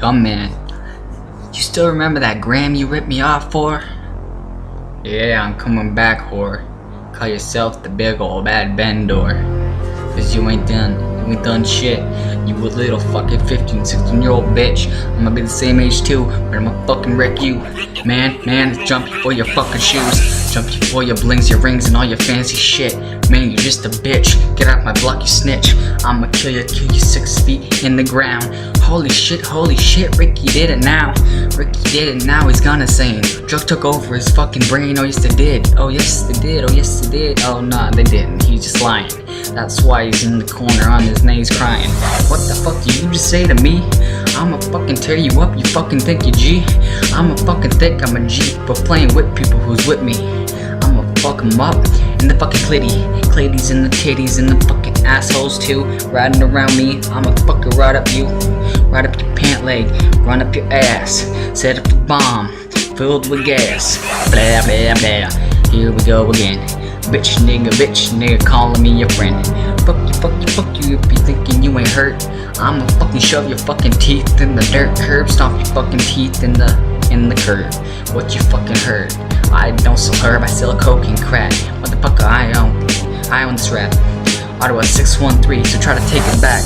Gunman. You still remember that gram you ripped me off for? Yeah, I'm coming back, whore. Call yourself the big ol' bad Bendor. Cause you ain't done shit. You a little fucking 15, 16-year-old bitch. I'ma be the same age too, but I'ma fucking wreck you. Man, jump you for your fucking shoes. Jump you for your blings, your rings, and all your fancy shit. Man, you're just a bitch. Get out my block, you snitch. I'ma kill you 6 feet in the ground. Holy shit, Ricky did it now. Ricky did it now, he's gone insane. Drug took over his fucking brain, oh yes they did. Oh yes they did. Oh nah, they didn't, he's just lying. That's why he's in the corner on his knees crying. What the fuck did you just say to me? I'ma fucking tear you up, you fucking think you G? I'ma fucking think I'm a G, but playing with people who's with me. I'ma fuck 'em up in the fucking Cladies in the titties and the fucking assholes too. Riding around me, I'ma fucking ride up you. Right up your pant leg, run up your ass. Set up the bomb, filled with gas. Blah blah blah, here we go again. Bitch nigga calling me your friend. Fuck you if you thinking you ain't hurt. I'ma fucking shove your fucking teeth in the dirt curb. Stomp your fucking teeth in the curb. What you fucking heard? I don't sell herb, I sell coke and crack. Motherfucker, I own this rap. Ottawa 613, so try to take it back.